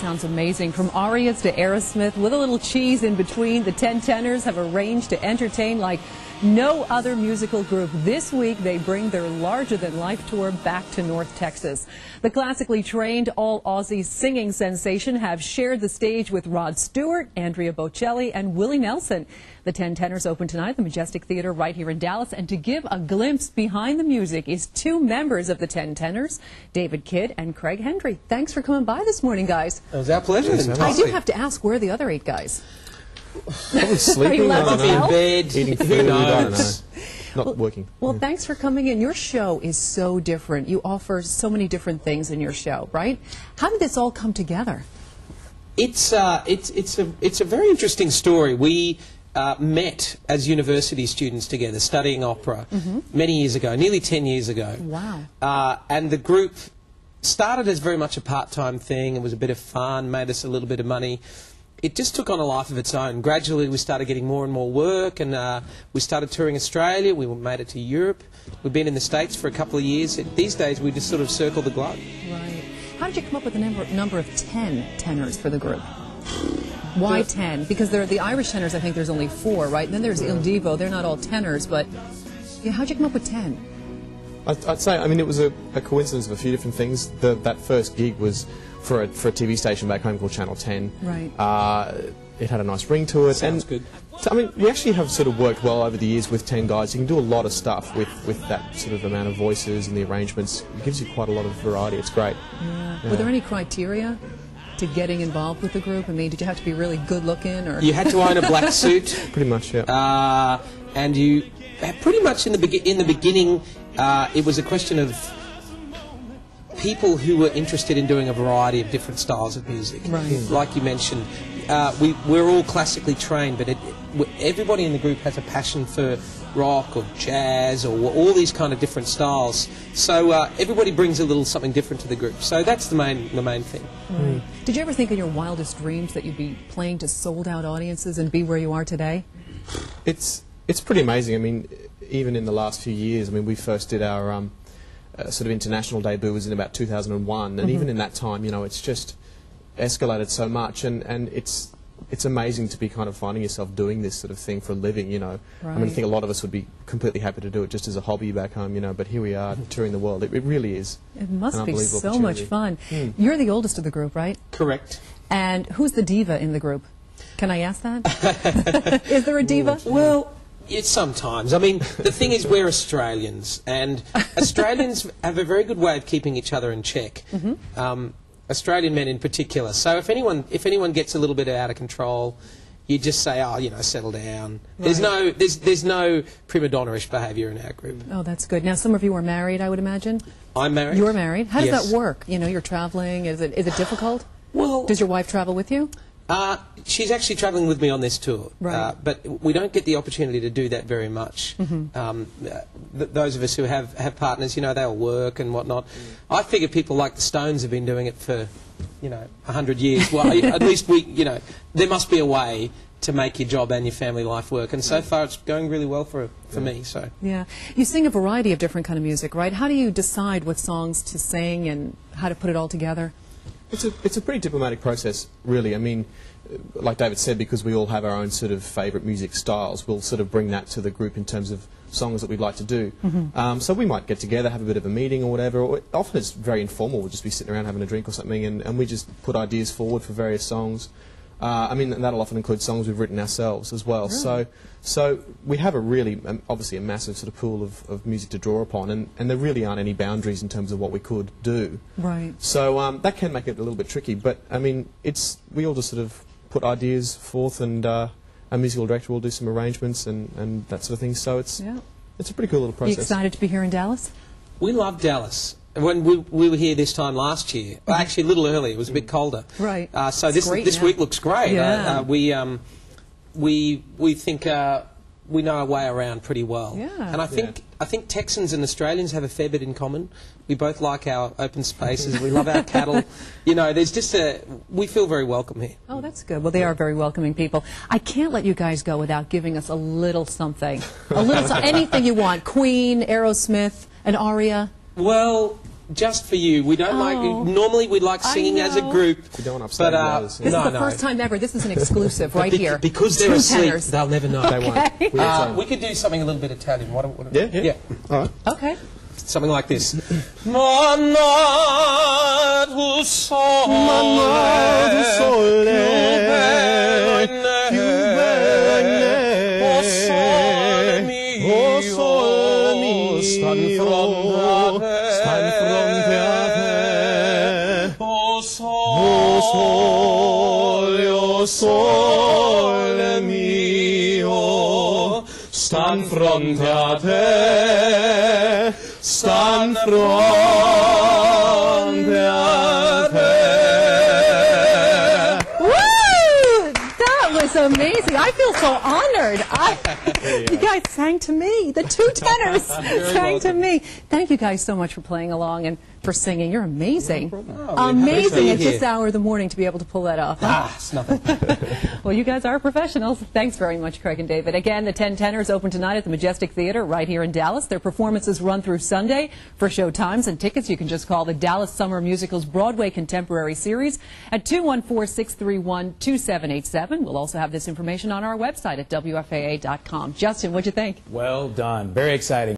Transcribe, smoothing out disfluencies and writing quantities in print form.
sounds amazing. From arias to Aerosmith, with a little cheese in between, the 10 tenors have arranged to entertain like no other musical group. This week, they bring their larger-than-life tour back to North Texas. The classically trained all-Aussie singing sensation have shared the stage with Rod Stewart, Andrea Bocelli, and Willie Nelson. The 10 tenors open tonight at the Majestic Theater right here in Dallas. And to give a glimpse behind the music is two members of the 10 tenors, David Kidd and Craig Hendry. Thanks for coming by this morning, guys. It was our pleasure. I do have to ask, where are the other 8 guys? Probably sleeping. Probably in bed. Eating food. I don't know. Not working. Well, thanks for coming in. Your show is so different. You offer so many different things in your show, right? How did this all come together? It's a very interesting story. We met as university students together, studying opera many years ago, nearly 10 years ago. Wow. And the group started as very much a part-time thing. It was a bit of fun, made us a little bit of money. It just took on a life of its own. Gradually, we started getting more and more work, and we started touring Australia. We made it to Europe. We've been in the States for a couple of years. These days, we just sort of circle the globe. Right. How did you come up with the number of 10 tenors for the group? Why 10? Because the Irish tenors, I think there's only 4, right? And then there's Il Divo. They're not all tenors, but yeah, how'd you come up with 10? I'd say, I mean, it was a coincidence of a few different things. That first gig was for a TV station back home called Channel 10. Right. It had a nice ring to it. Sounds good. So, I mean, we actually have sort of worked well over the years with 10 guys. You can do a lot of stuff with that sort of amount of voices and the arrangements. It gives you quite a lot of variety. It's great. Yeah. Were there any criteria to getting involved with the group? I mean, did you have to be really good looking, or you had to own a black suit? Pretty much, yeah. And you pretty much in the beginning, it was a question of people who were interested in doing a variety of different styles of music. Right. Like you mentioned, we're all classically trained, but everybody in the group has a passion for rock or jazz or all these kind of different styles. So everybody brings a little something different to the group. So that's the main thing. Right. Did you ever think in your wildest dreams that you'd be playing to sold-out audiences and be where you are today? It's pretty amazing. I mean, even in the last few years, I mean, we first did our sort of international debut was in about 2001, and even in that time, you know, it's just escalated so much, and it's amazing to be kind of finding yourself doing this sort of thing for a living, you know. Right. I mean, I think a lot of us would be completely happy to do it just as a hobby back home, you know, but here we are touring the world. It really is. It must be so much fun. You're the oldest of the group, right? Correct. And who's the diva in the group? Can I ask that? Is there a diva? Well, it's sometimes. I mean, the thing is, we're Australians, and Australians have a very good way of keeping each other in check. Australian men in particular. So if anyone gets a little bit out of control, you just say, oh, you know, settle down. Right. There's no prima donna-ish behaviour in our group. Oh, that's good. Now, some of you are married, I would imagine. I'm married. You're married. How does Yes. that work? You know, you're traveling. Is it difficult? Well, does your wife travel with you? She's actually travelling with me on this tour, right. But we don't get the opportunity to do that very much. Those of us who have partners, you know, they'll work and whatnot. I figure people like the Stones have been doing it for, you know, 100 years. Well, at least you know, there must be a way to make your job and your family life work, and so far it's going really well for me. So yeah, you sing a variety of different kind of music, right? How do you decide what songs to sing and how to put it all together? It's a pretty diplomatic process, really. I mean, like David said, because we all have our own sort of favourite music styles, we'll sort of bring that to the group in terms of songs that we'd like to do. So we might get together, have a bit of a meeting or whatever. Or often it's very informal. We'll just be sitting around having a drink or something, and we just put ideas forward for various songs. I mean, that'll often include songs we've written ourselves as well. Really? So we have a really, obviously a massive sort of pool of music to draw upon, and there really aren't any boundaries in terms of what we could do. Right. So that can make it a little bit tricky, but I mean, we all just sort of put ideas forth, and our musical director will do some arrangements and that sort of thing. So it's a pretty cool little process. Are you excited to be here in Dallas? We love Dallas. When we were here this time last year, well, actually a little earlier, it was a bit colder. Right. So this week looks great. Yeah. We think we know our way around pretty well. Yeah. And I think Texans and Australians have a fair bit in common. We both like our open spaces. We love our cattle. You know, there's just we feel very welcome here. Oh, that's good. Well, they are very welcoming people. I can't let you guys go without giving us a little something. Anything you want. Queen, Aerosmith, an aria. Well, just for you. We don't like. Normally, we like singing as a group. We don't upset This is the first time ever. This is an exclusive right here. Because they're asleep, they'll never know. They won't. We could do something a little bit Italian. Yeah. All right. Okay. Something like this. Manna tu sole, o sole mio, stan fronte a te, o sole mio, stan fronte a te, stan fronte a te. Woo! That was amazing. I feel so honored. You guys sang to me. The two tenors sang to me. Thank you guys so much for playing along and for singing. You're amazing. Amazing at this hour of the morning to be able to pull that off. Huh? It's nothing. Well, you guys are professionals. Thanks very much, Craig and David. Again, the 10 Tenors open tonight at the Majestic Theater right here in Dallas. Their performances run through Sunday. For show times and tickets, you can just call the Dallas Summer Musicals Broadway Contemporary Series at 214-631-2787. We'll also have this information on our website at WFAA.com. Justin, what'd you think? Well done. Very exciting.